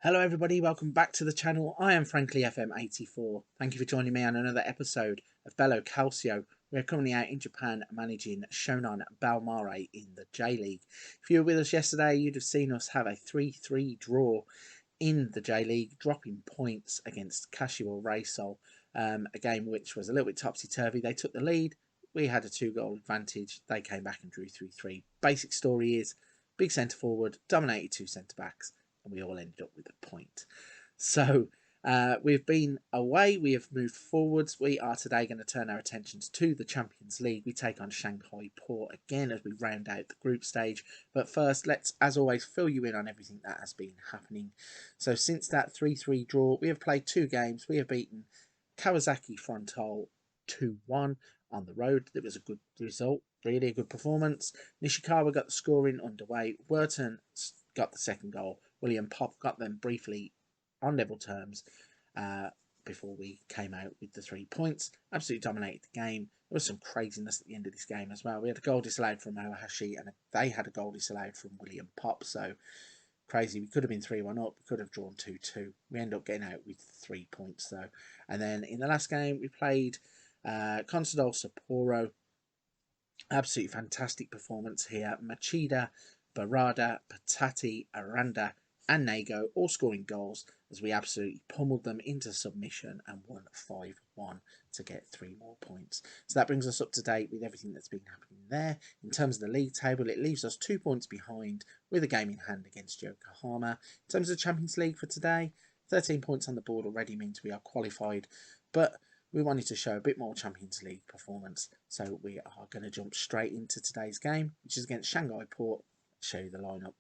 Hello everybody, welcome back to the channel. I am Frankly FM84. Thank you for joining me on another episode of Bello Calcio. We're currently out in Japan managing Shonan Bellmare in the J-League. If you were with us yesterday, you'd have seen us have a 3-3 draw in the J-League, dropping points against Kashiwa Reysol, a game which was a little bit topsy-turvy. They took the lead, we had a 2-goal advantage, they came back and drew 3-3. Basic story is, big centre forward, dominated two centre backs, and we all ended up with a point. So we've been away, we have moved forwards. We are today going to turn our attentions to the Champions League. We take on Shanghai Port again as we round out the group stage. But first, let's, as always, fill you in on everything that has been happening. So since that 3-3 draw, we have played 2 games. We have beaten Kawasaki Frontale 2-1 on the road. It was a good result, really a good performance. Nishikawa got the scoring underway. Wharton got the second goal. William Pop got them briefly on level terms before we came out with the 3 points. Absolutely dominated the game. There was some craziness at the end of this game as well. We had a goal disallowed from Ohashi and they had a goal disallowed from William Pop. So crazy. We could have been 3-1 up. We could have drawn 2-2. We ended up getting out with 3 points though. And then in the last game we played Consadole Sapporo. Absolutely fantastic performance here. Machida, Barada, Patati, Aranda and Nago all scoring goals as we absolutely pummeled them into submission and won 5-1 to get 3 more points. So that brings us up to date with everything that's been happening there. In terms of the league table, it leaves us 2 points behind with a game in hand against Yokohama. In terms of the Champions League for today, 13 points on the board already means we are qualified, but we wanted to show a bit more Champions League performance, so we are going to jump straight into today's game, which is against Shanghai Port. I'll show you the lineup.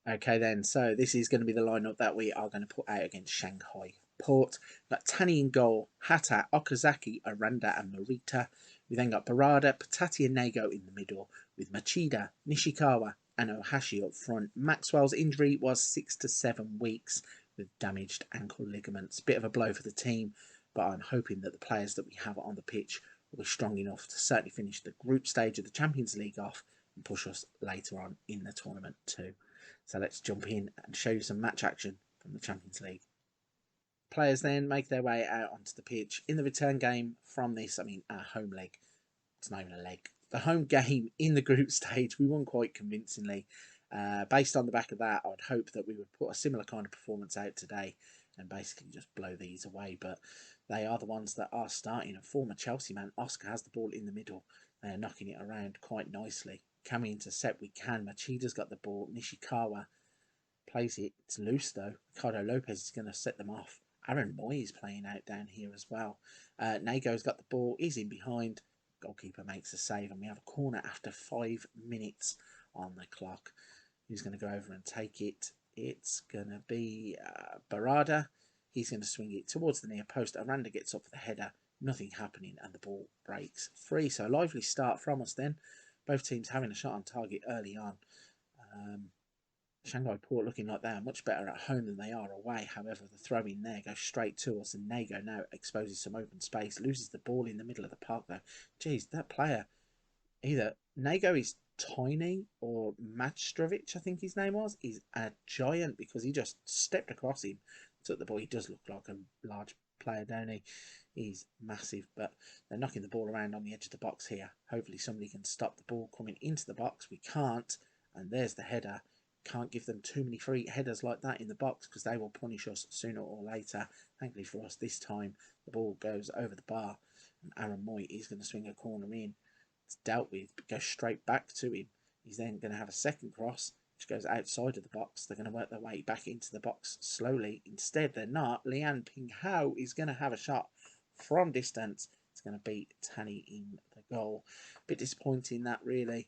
Okay then, so this is going to be the lineup that we are going to put out against Shanghai Port. We've got Tani in goal, Hata, Okazaki, Aranda and Morita. We then got Barada, Patati and Nago in the middle, with Machida, Nishikawa and Ohashi up front. Maxwell's injury was 6 to 7 weeks with damaged ankle ligaments. Bit of a blow for the team, but I'm hoping that the players that we have on the pitch will be strong enough to certainly finish the group stage of the Champions League off and push us later on in the tournament too. So let's jump in and show you some match action from the Champions League. Players then make their way out onto the pitch. In the return game from this, I mean our home leg, it's not even a leg. The home game in the group stage, we won quite convincingly. Based on the back of that, I'd hope that we would put a similar kind of performance out today and basically just blow these away. But they are the ones that are starting. A former Chelsea man, Oscar, has the ball in the middle. They are knocking it around quite nicely. Can we intercept? We can. Machida's got the ball. Nishikawa plays it. It's loose though. Ricardo Lopez is going to set them off. Aaron Moy is playing out down here as well. Nago's got the ball. He's in behind. Goalkeeper makes a save and we have a corner after 5 minutes on the clock. Who's going to go over and take it? It's going to be Barada. He's going to swing it towards the near post. Aranda gets up for the header. Nothing happening and the ball breaks free. So a lively start from us then. Both teams having a shot on target early on. Shanghai Port looking like they are much better at home than they are away. However, the throw in there goes straight to us and Nago now exposes some open space. Loses the ball in the middle of the park though. Geez, that player, either Nago is tiny or Matstrovic, I think his name was, is a giant because he just stepped across him, took the ball. He does look like a large player, don't he? He's massive, but they're knocking the ball around on the edge of the box here. Hopefully somebody can stop the ball coming into the box. We can't, and there's the header. Can't give them too many free headers like that in the box because they will punish us sooner or later. Thankfully for us this time, the ball goes over the bar and Aaron Moy is going to swing a corner in. It's dealt with, but goes straight back to him. He's then going to have a second cross, which goes outside of the box. They're going to work their way back into the box slowly. Instead, they're not. Lian Ping Hao is going to have a shot from distance. It's going to beat Tani in the goal. Bit disappointing that, really.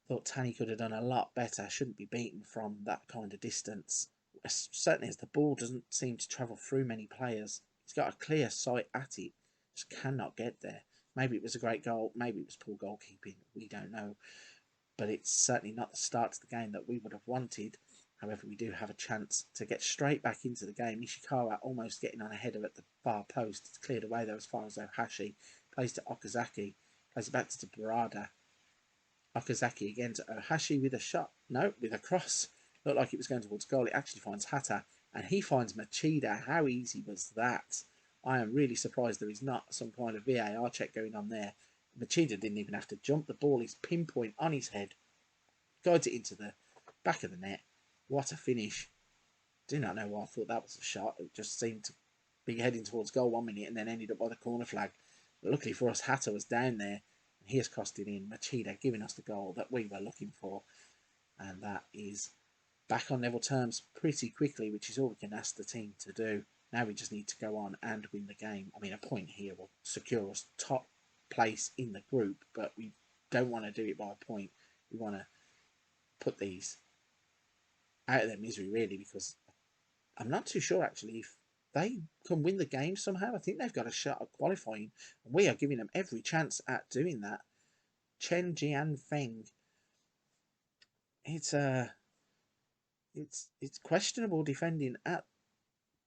Thought Tani could have done a lot better. Shouldn't be beaten from that kind of distance. Certainly as the ball doesn't seem to travel through many players. He's got a clear sight at it. Just cannot get there. Maybe it was a great goal. Maybe it was poor goalkeeping. We don't know. But it's certainly not the start to the game that we would have wanted. However, we do have a chance to get straight back into the game. Nishikawa almost getting on a header at the far post. It's cleared away there as far as Ohashi. Plays to Okazaki. Plays it back to Barada. Okazaki again to Ohashi with a shot. No, with a cross. Looked like it was going towards goal. It actually finds Hatta, and he finds Machida. How easy was that? I am really surprised there is not some kind of VAR check going on there. Machida didn't even have to jump. The ball is pinpoint on his head. Guides it into the back of the net. What a finish. Do not know why I thought that was a shot. It just seemed to be heading towards goal 1 minute and then ended up by the corner flag. But luckily for us, Hatta was down there and he has crossed it in. Machida giving us the goal that we were looking for. And that is back on level terms pretty quickly, which is all we can ask the team to do. Now we just need to go on and win the game. I mean, a point here will secure us top place in the group, but we don't want to do it by a point. We want to put these out of their misery, really, because I'm not too sure, actually, if they can win the game somehow. I think they've got a shot at qualifying, and we are giving them every chance at doing that. Chen Jianfeng. It's questionable defending at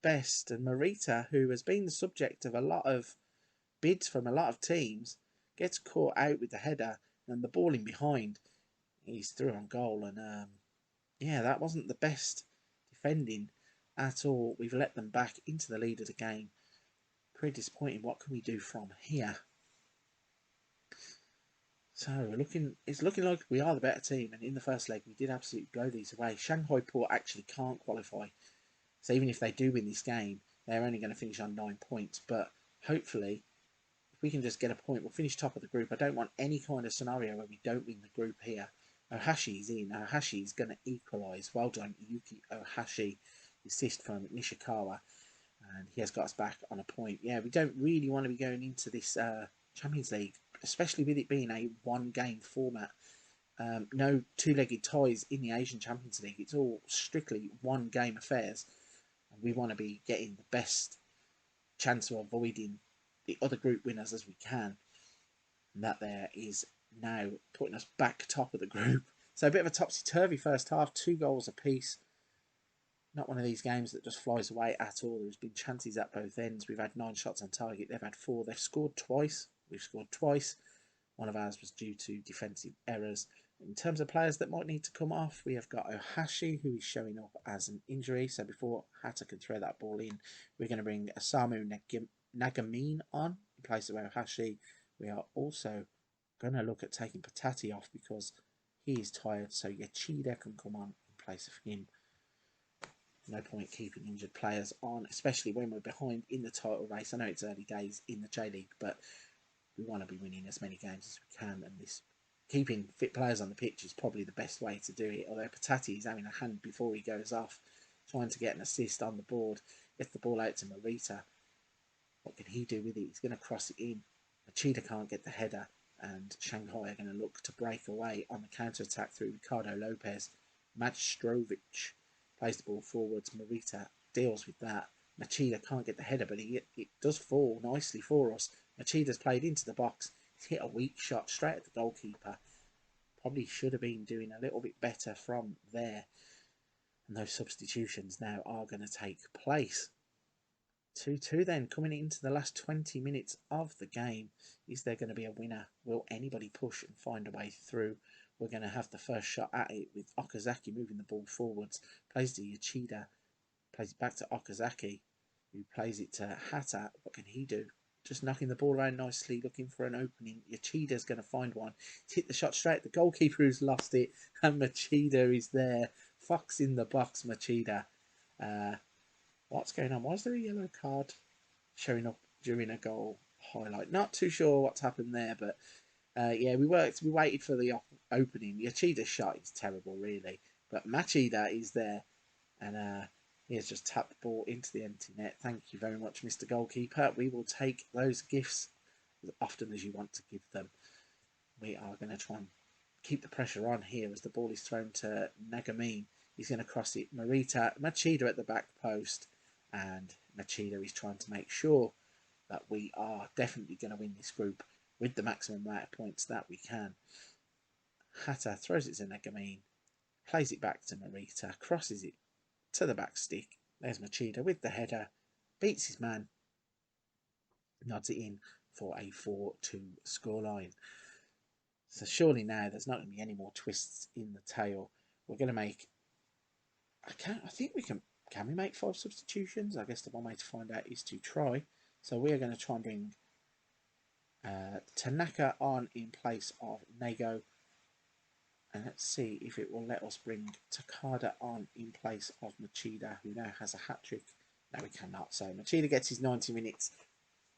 best, and Morita, who has been the subject of a lot of bids from a lot of teams, gets caught out with the header and the ball in behind. He's through on goal, and yeah, that wasn't the best defending at all. We've let them back into the lead of the game. Pretty disappointing. What can we do from here? So it's looking like we are the better team, and in the first leg we did absolutely blow these away. Shanghai Port actually can't qualify, so even if they do win this game, they're only going to finish on 9 points. But hopefully, if we can just get a point, we'll finish top of the group. I don't want any kind of scenario where we don't win the group here. Ohashi's in. Ohashi's going to equalise. Well done, Yuki Ohashi. Assist from Nishikawa. And he has got us back on a point. Yeah, we don't really want to be going into this Champions League, especially with it being a one-game format. No two-legged ties in the Asian Champions League. It's all strictly one-game affairs. And we want to be getting the best chance of avoiding the other group winners as we can. And that there is now putting us back top of the group. So a bit of a topsy-turvy first half. 2 goals apiece. Not one of these games that just flies away at all. There's been chances at both ends. We've had 9 shots on target. They've had 4. They've scored twice. We've scored twice. One of ours was due to defensive errors. In terms of players that might need to come off, we have got Ohashi, who is showing up as an injury. So before Hatta can throw that ball in, we're going to bring Osamu Nagamine on in place of Ohashi. We are also going to look at taking Patati off because he is tired. So Yoshida can come on in place of him. No point keeping injured players on, especially when we're behind in the title race. I know it's early days in the J-League, but we want to be winning as many games as we can, and this keeping fit players on the pitch is probably the best way to do it. Although Patati is having a hand before he goes off, trying to get an assist on the board, gets the ball out to Morita. What can he do with it? He's going to cross it in. Machida can't get the header, and Shanghai are going to look to break away on the counter-attack through Ricardo Lopez. Majstrovic plays the ball forwards. Morita deals with that. Machida can't get the header, but it does fall nicely for us. Machida's played into the box. He's hit a weak shot straight at the goalkeeper. Probably should have been doing a little bit better from there. And those substitutions now are going to take place. 2-2 then, coming into the last 20 minutes of the game. Is there going to be a winner? Will anybody push and find a way through? We're going to have the first shot at it with Okazaki moving the ball forwards. Plays to Yoshida. Plays it back to Okazaki, who plays it to Hatta. What can he do? Just knocking the ball around nicely, looking for an opening. Yoshida going to find one. He's hit the shot straight. The goalkeeper who's lost it. And Machida is there. Fox in the box, Machida. What's going on? Why is there a yellow card showing up during a goal highlight? Not too sure what's happened there, but yeah, we waited for the opening. Yoshida's shot is terrible, really. But Machida is there, and he has just tapped the ball into the empty net. Thank you very much, Mr. Goalkeeper. We will take those gifts as often as you want to give them. We are going to try and keep the pressure on here as the ball is thrown to Nagamine. He's going to cross it. Machida at the back post, and Machida is trying to make sure that we are definitely going to win this group with the maximum amount of points that we can. Hatta throws it to Nagamine, plays it back to Morita, crosses it to the back stick. There's Machida with the header, beats his man, nods it in for a 4-2 scoreline. So surely now there's not going to be any more twists in the tail. We're going to make... I think we can... Can we make 5 substitutions? I guess the one way to find out is to try. So we are going to try and bring Tanaka on in place of Nego. And let's see if it will let us bring Takada on in place of Machida, who now has a hat-trick. No, we cannot. So Machida gets his 90 minutes. I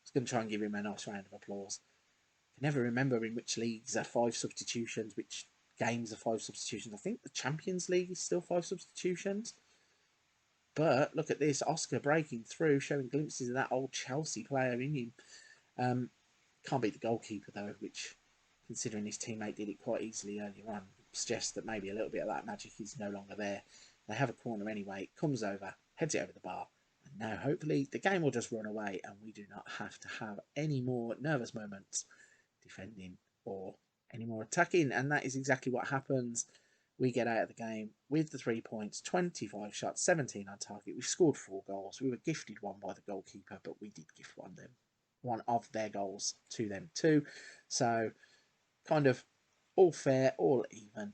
was going to try and give him a nice round of applause. I can never remember in which leagues are 5 substitutions, which games are 5 substitutions. I think the Champions League is still 5 substitutions. But look at this, Oscar breaking through, showing glimpses of that old Chelsea player in him. Can't beat the goalkeeper though, which, considering his teammate did it quite easily earlier on, suggests that maybe a little bit of that magic is no longer there. They have a corner anyway, comes over, heads it over the bar, and now hopefully the game will just run away and we do not have to have any more nervous moments defending or any more attacking, and that is exactly what happens. We get out of the game with the 3 points, 25 shots, 17 on target. We've scored 4 goals. We were gifted one by the goalkeeper, but we did gift one of their goals to them too. So kind of all fair, all even.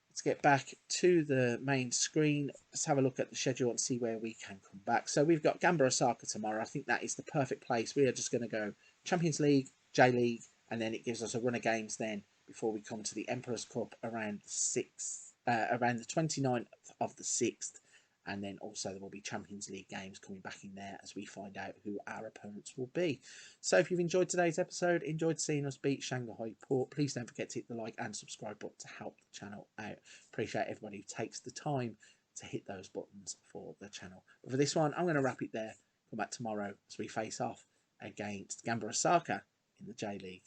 Let's get back to the main screen. Let's have a look at the schedule and see where we can come back. So we've got Gamba Osaka tomorrow. I think that is the perfect place. We are just going to go Champions League, J-League, and then it gives us a run of games then before we come to the Emperor's Cup around around the 29th of the 6th. And then also there will be Champions League games coming back in there as we find out who our opponents will be. So if you've enjoyed today's episode, enjoyed seeing us beat Shanghai Port, please don't forget to hit the like and subscribe button to help the channel out. Appreciate everybody who takes the time to hit those buttons for the channel. But for this one, I'm going to wrap it there. Come back tomorrow as we face off against Gamba Osaka in the J-League.